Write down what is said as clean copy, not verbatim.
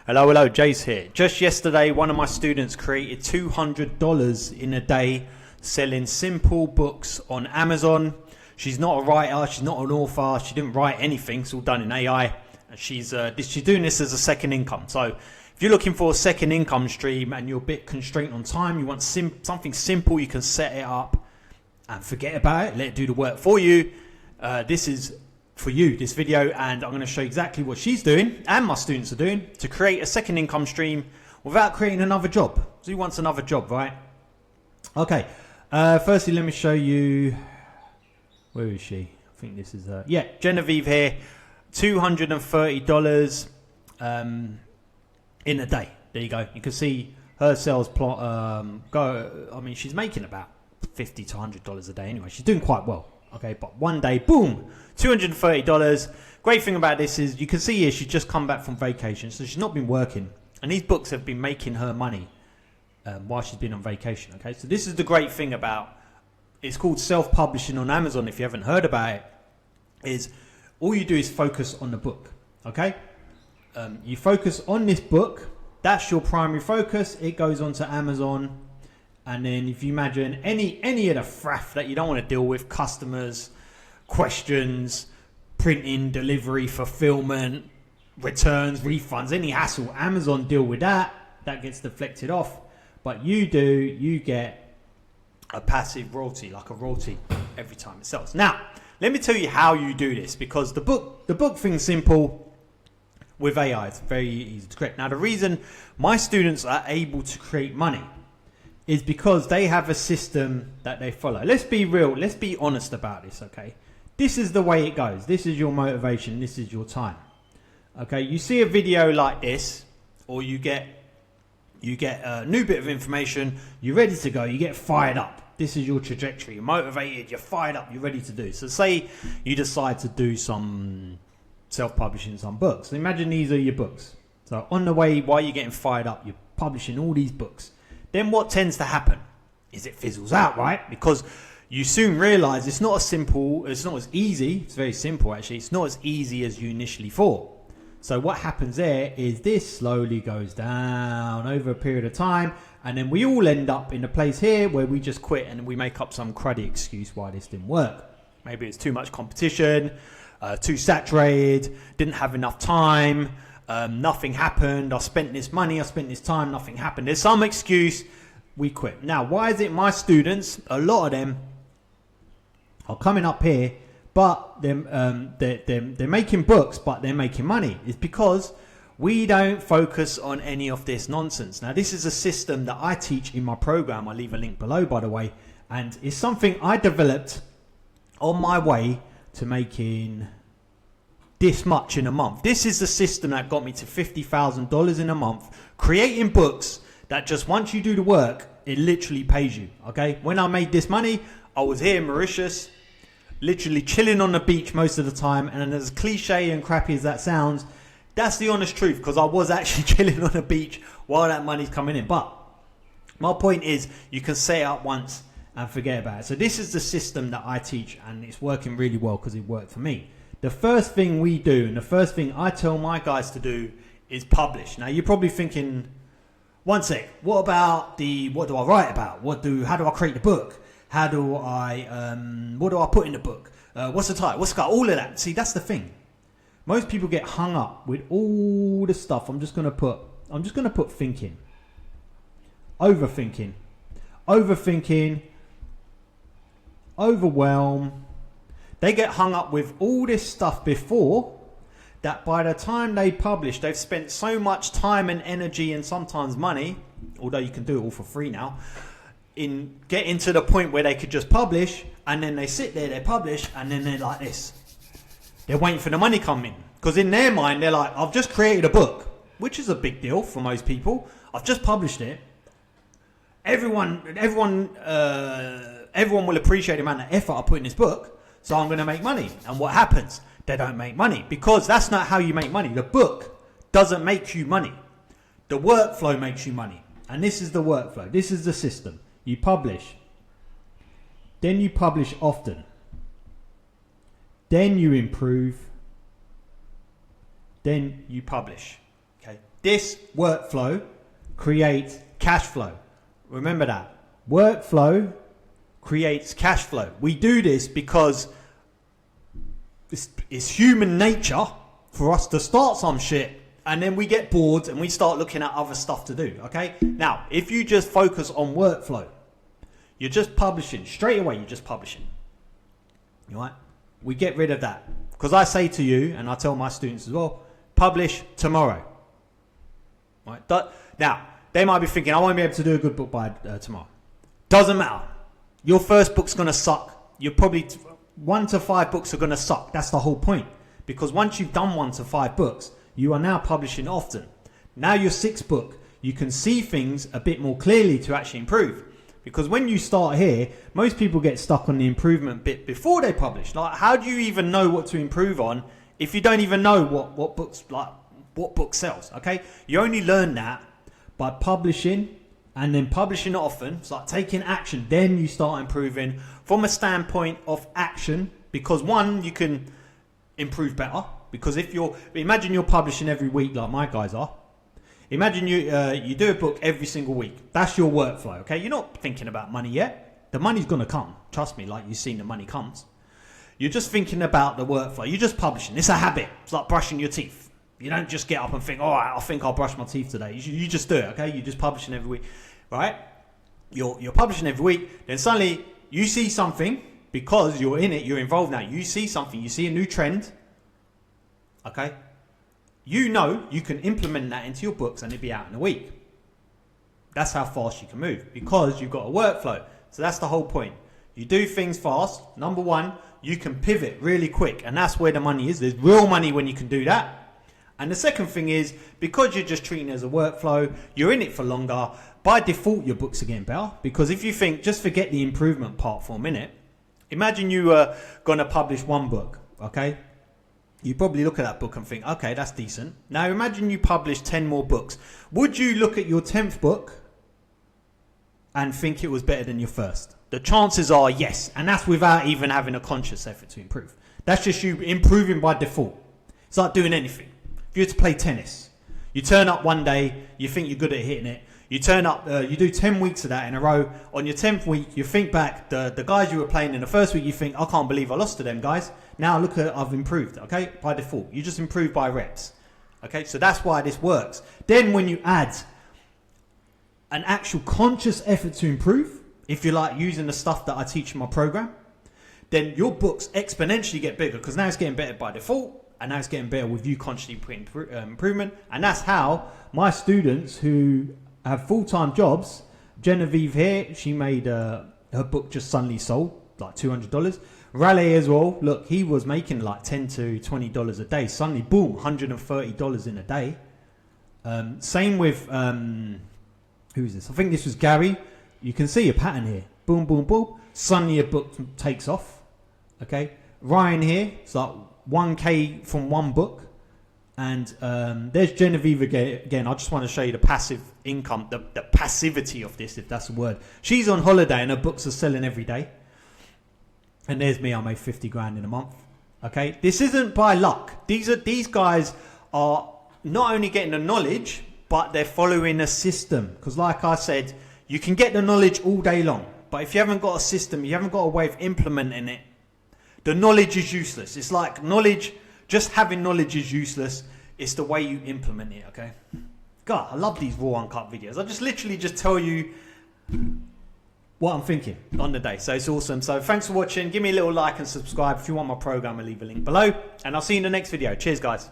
Hello, Jace here. Just yesterday, one of my students created $200 in a day selling simple books on Amazon. She's not a writer, she's not an author, she didn't write anything, it's all done in AI. And she's doing this as a second income. So if you're looking for a second income stream and you're a bit constrained on time, you want something simple, you can set it up and forget about it, let it do the work for you. This is for you, this video, and I'm going to show you exactly what she's doing and my students are doing to create a second income stream without creating another job. So who wants another job, right? Okay, firstly let me show you, where is she? I think this is yeah, Genevieve here. $230 in a day. There you go. You can see her sales plot go. I mean, she's making about $50 to $100 a day anyway. She's doing quite well. Okay, but one day, boom, $230. Great thing about this is you can see here she's just come back from vacation, so she's not been working, and these books have been making her money while she's been on vacation. Okay, so this is the great thing about, it's called self-publishing on Amazon. If you haven't heard about it, is all you do is focus on the book. Okay, you focus on this book. That's your primary focus. It goes on to Amazon. And then if you imagine any of the faff that you don't want to deal with, customers, questions, printing, delivery, fulfillment, returns, refunds, any hassle, Amazon deal with that. That gets deflected off. But you get a passive royalty, like a royalty every time it sells. Now, let me tell you how you do this, because the book thing's simple. With AI, it's very easy to create. Now, the reason my students are able to create money is because they have a system that they follow. Let's be real. Let's be honest about this, okay? This is the way it goes. This is your motivation. This is your time. Okay, you see a video like this, or you get a new bit of information, you're ready to go, you get fired up. This is your trajectory. You're motivated, you're fired up, you're ready to do. So say you decide to do some self-publishing some books. So imagine these are your books. So on the way, while you're getting fired up, you're publishing all these books. Then what tends to happen is it fizzles out, right? Because you soon realize it's not as easy. It's very simple, actually. It's not as easy as you initially thought. So what happens there is this slowly goes down over a period of time. And then we all end up in a place here where we just quit and we make up some cruddy excuse why this didn't work. Maybe it's too much competition, too saturated, didn't have enough time. Nothing happened, I spent this money, I spent this time, nothing happened. There's some excuse, we quit. Now, why is it my students, a lot of them are coming up here, but they're making books, but they're making money? It's because we don't focus on any of this nonsense. Now, this is a system that I teach in my program. I'll leave a link below, by the way. And it's something I developed on my way to making this much in a month. This is the system that got me to $50,000 in a month, creating books that just once you do the work, it literally pays you. Okay, when I made this money, I was here in Mauritius, literally chilling on the beach most of the time. And as cliche and crappy as that sounds, that's the honest truth, because I was actually chilling on the beach while that money's coming in. But my point is, you can set it up once and forget about it. So this is the system that I teach, and it's working really well because it worked for me. The first thing we do, and the first thing I tell my guys to do, is publish. Now, you're probably thinking, one sec, what do I write about? How do I create the book? What do I put in the book? What's the title? All of that. See, that's the thing. Most people get hung up with all the stuff. I'm just gonna put thinking. Overthinking. Overwhelm. They get hung up with all this stuff before that by the time they publish, they've spent so much time and energy and sometimes money, although you can do it all for free now, in getting to the point where they could just publish, and then they sit there, they publish, and then they're like this. They're waiting for the money coming. Because in their mind, they're like, I've just created a book, which is a big deal for most people. I've just published it. Everyone will appreciate the amount of effort I put in this book. So I'm going to make money. And what happens? They don't make money, because that's not how you make money. The book doesn't make you money. The workflow makes you money. And this is the workflow. This is the system. You publish. Then you publish often. Then you improve. Then you publish. Okay, this workflow creates cash flow. Remember that. Workflow creates cash flow. We do this because it's human nature for us to start some shit and then we get bored and we start looking at other stuff to do. Okay, now if you just focus on workflow, you're just publishing straight away. You're just publishing. All right, we get rid of that because I say to you, and I tell my students as well, publish tomorrow. All right, now they might be thinking I won't be able to do a good book by tomorrow. Doesn't matter. Your first book's gonna suck. You're probably 1 to 5 books are gonna suck. That's the whole point. Because once you've done 1 to 5 books, you are now publishing often. Now your 6th book, you can see things a bit more clearly to actually improve. Because when you start here, most people get stuck on the improvement bit before they publish. Like, how do you even know what to improve on if you don't even know what book sells? Okay, you only learn that by publishing and then publishing often. It's like taking action. Then you start improving from a standpoint of action. Because one, you can improve better. Because if imagine you're publishing every week like my guys are. Imagine you do a book every single week. That's your workflow, okay? You're not thinking about money yet. The money's going to come. Trust me, like you've seen, the money comes. You're just thinking about the workflow. You're just publishing. It's a habit. It's like brushing your teeth. You don't just get up and think, all right, I think I'll brush my teeth today. You just do it, okay? You're just publishing every week, right? You're publishing every week. Then suddenly you see something because you're in it. You're involved now. You see something. You see a new trend, okay? You know you can implement that into your books and it'll be out in a week. That's how fast you can move because you've got a workflow. So that's the whole point. You do things fast. Number one, you can pivot really quick, and that's where the money is. There's real money when you can do that. And the second thing is, because you're just treating it as a workflow, you're in it for longer. By default, your books are getting better. Because if you think, just forget the improvement part for a minute. Imagine you were going to publish 1 book, okay? You probably look at that book and think, okay, that's decent. Now imagine you publish 10 more books. Would you look at your 10th book and think it was better than your first? The chances are yes. And that's without even having a conscious effort to improve. That's just you improving by default. It's like doing anything. If you were to play tennis, you turn up one day, you think you're good at hitting it. You turn up, you do 10 weeks of that in a row. On your 10th week, you think back, the guys you were playing in the first week, you think, I can't believe I lost to them guys. Now look at, I've improved, okay? By default, you just improve by reps. Okay, so that's why this works. Then when you add an actual conscious effort to improve, if you like using the stuff that I teach in my program, then your books exponentially get bigger because now it's getting better by default. And now it's getting better with you constantly putting improvement. And that's how my students who have full-time jobs, Genevieve here, she made her book just suddenly sold, like $200. Raleigh as well, look, he was making like $10 to $20 a day. Suddenly, boom, $130 in a day. Same with, who's this? I think this was Gary. You can see a pattern here. Boom, boom, boom. Suddenly a book takes off. Okay. Ryan here, it's like 1K from 1 book. And there's Genevieve again. I just want to show you the passive income, the passivity of this, if that's a word. She's on holiday and her books are selling every day. And there's me, I made 50 grand in a month. Okay, this isn't by luck. These guys are not only getting the knowledge, but they're following a system. Because like I said, you can get the knowledge all day long. But if you haven't got a system, you haven't got a way of implementing it, the knowledge is useless. It's like knowledge, just having knowledge is useless. It's the way you implement it, okay? God, I love these raw uncut videos. I just literally just tell you what I'm thinking on the day. So it's awesome. So thanks for watching. Give me a little like and subscribe. If you want my program, I'll leave a link below. And I'll see you in the next video. Cheers, guys.